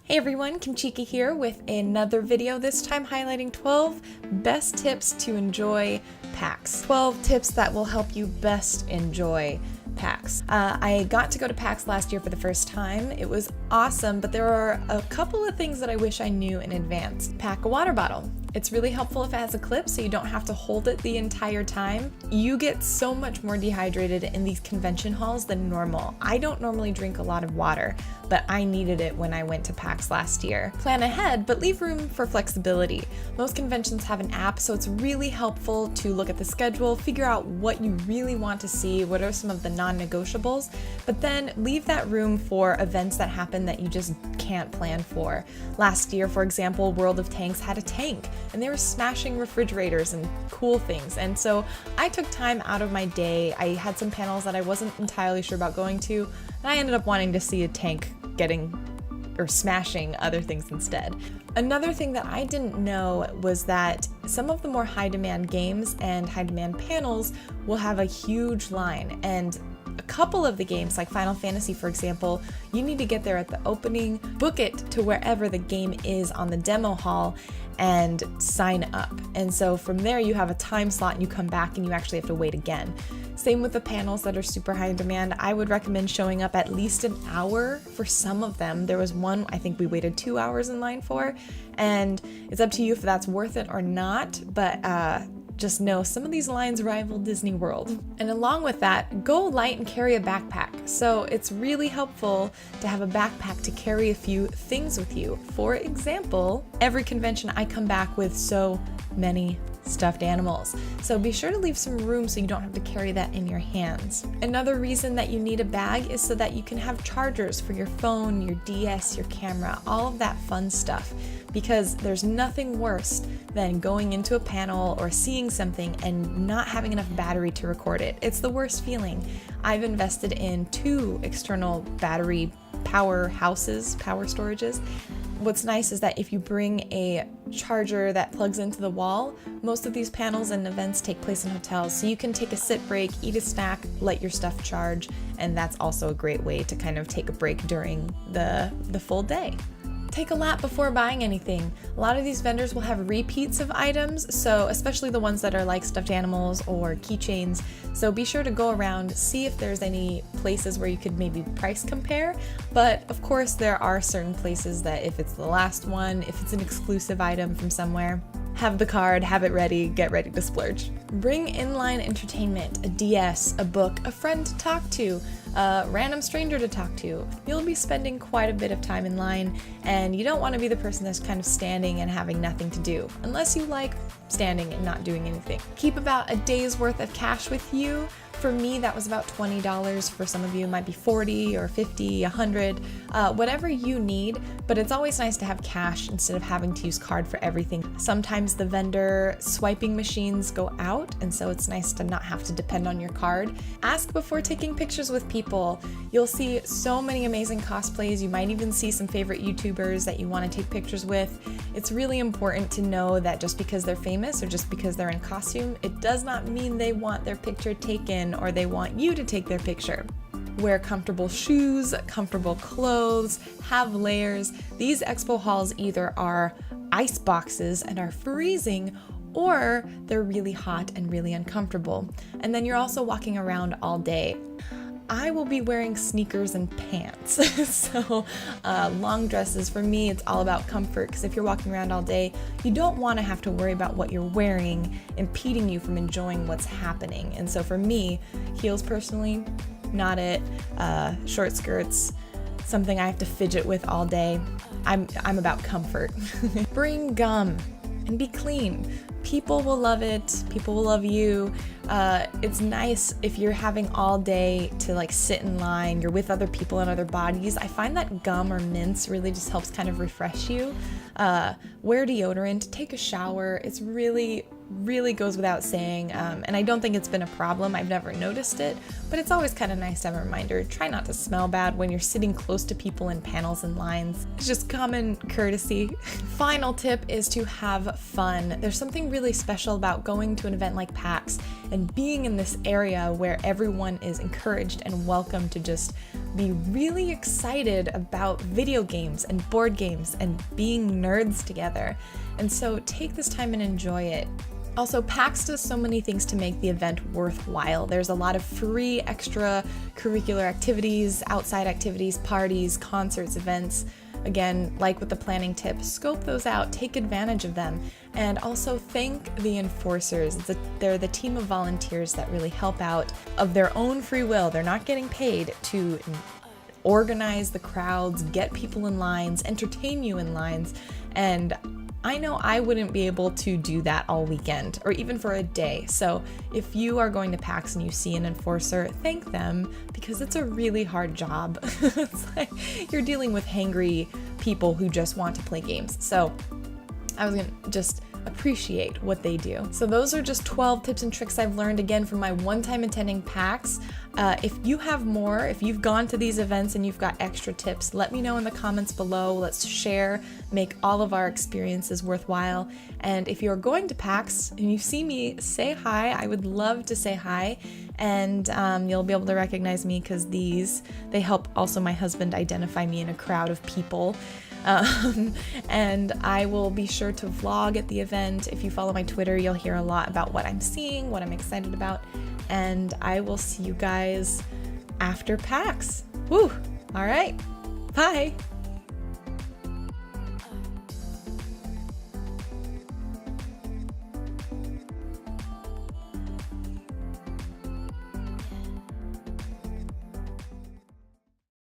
Hey everyone, Kimchica here with another video, this time highlighting 12 best tips to enjoy PAX. 12 tips that will help you best enjoy PAX. I got to go to PAX last year for the first time. It was awesome, but there are a couple of things that I wish I knew in advance. Pack a water bottle. It's really helpful if it has a clip so you don't have to hold it the entire time. You get so much more dehydrated in these convention halls than normal. I don't normally drink a lot of water, but I needed it when I went to PAX last year. Plan ahead, but leave room for flexibility. Most conventions have an app, so it's really helpful to look at the schedule, figure out what you really want to see, what are some of the non-negotiables, but then leave that room for events that happen that you just can't plan for. Last year, for example, World of Tanks had a tank, and they were smashing refrigerators and cool things. And so I took time out of my day. I had some panels that I wasn't entirely sure about going to, and I ended up wanting to see a tank smashing other things instead. Another thing that I didn't know was that some of the more high demand games and high demand panels will have a huge line, and a couple of the games, like Final Fantasy for example, you need to get there at the opening, book it to wherever the game is on the demo hall, and sign up. And so from there you have a time slot and you come back and you actually have to wait again. Same with the panels that are super high in demand. I would recommend showing up at least an hour for some of them. There was one I think we waited 2 hours in line for, and it's up to you if that's worth it or not, but just know some of these lines rival Disney World. And along with that, go light and carry a backpack. So it's really helpful to have a backpack to carry a few things with you. For example, every convention I come back with so many stuffed animals. So be sure to leave some room so you don't have to carry that in your hands. Another reason that you need a bag is so that you can have chargers for your phone, your DS, your camera, all of that fun stuff. Because there's nothing worse than going into a panel or seeing something and not having enough battery to record it. It's the worst feeling. I've invested in 2 external battery power storages. What's nice is that if you bring a charger that plugs into the wall, most of these panels and events take place in hotels, so you can take a sit break, eat a snack, let your stuff charge, and that's also a great way to kind of take a break during the full day. Take a lap before buying anything. A lot of these vendors will have repeats of items, so especially the ones that are like stuffed animals or keychains. So be sure to go around, see if there's any places where you could maybe price compare. But of course, there are certain places that if it's the last one, if it's an exclusive item from somewhere, have the card, have it ready, get ready to splurge. Bring inline entertainment, a DS, a book, a friend to talk to, a random stranger to talk to. You'll be spending quite a bit of time in line, and you don't want to be the person that's kind of standing and having nothing to do, unless you like standing and not doing anything. Keep about a day's worth of cash with you. For me, that was about $20. For some of you, it might be $40 or $50, $100, whatever you need, but it's always nice to have cash instead of having to use card for everything. Sometimes the vendor swiping machines go out, and so it's nice to not have to depend on your card. Ask before taking pictures with people. You'll see so many amazing cosplays. You might even see some favorite YouTubers that you want to take pictures with. It's really important to know that just because they're famous or just because they're in costume, it does not mean they want their picture taken or they want you to take their picture. Wear comfortable shoes, comfortable clothes, have layers. These expo halls either are ice boxes and are freezing, or they're really hot and really uncomfortable. And then you're also walking around all day. I will be wearing sneakers and pants. So long dresses, for me, it's all about comfort, because if you're walking around all day, you don't want to have to worry about what you're wearing impeding you from enjoying what's happening. And so for me, heels personally, not it. Short skirts, something I have to fidget with all day. I'm about comfort. Bring gum and be clean. People will love it. People will love you. It's nice if you're having all day to like sit in line, you're with other people and other bodies. I find that gum or mints really just helps kind of refresh you. Wear deodorant, take a shower. It's really goes without saying, and I don't think it's been a problem. I've never noticed it, but it's always kind of nice to have a reminder. Try not to smell bad when you're sitting close to people in panels and lines. It's just common courtesy. Final tip is to have fun. There's something really special about going to an event like PAX and being in this area where everyone is encouraged and welcome to just be really excited about video games and board games and being nerds together. And so take this time and enjoy it. Also, PAX does so many things to make the event worthwhile. There's a lot of free extracurricular activities, outside activities, parties, concerts, events. Again, like with the planning tip, scope those out, take advantage of them, and also thank the enforcers. They're the team of volunteers that really help out of their own free will. They're not getting paid to organize the crowds, get people in lines, entertain you in lines, and I know I wouldn't be able to do that all weekend or even for a day. So if you are going to PAX and you see an enforcer, thank them, because it's a really hard job. It's like you're dealing with hangry people who just want to play games. So I was gonna just appreciate what they do. So those are just 12 tips and tricks I've learned, again, from my one time attending PAX. If you have more, if you've gone to these events and you've got extra tips, let me know in the comments below. Let's share, make all of our experiences worthwhile. And if you're going to PAX and you see me, say hi. I would love to say hi. And you'll be able to recognize me because they help also my husband identify me in a crowd of people. And I will be sure to vlog at the event. If you follow my Twitter, you'll hear a lot about what I'm seeing, what I'm excited about, and I will see you guys after PAX. Woo! All right, bye!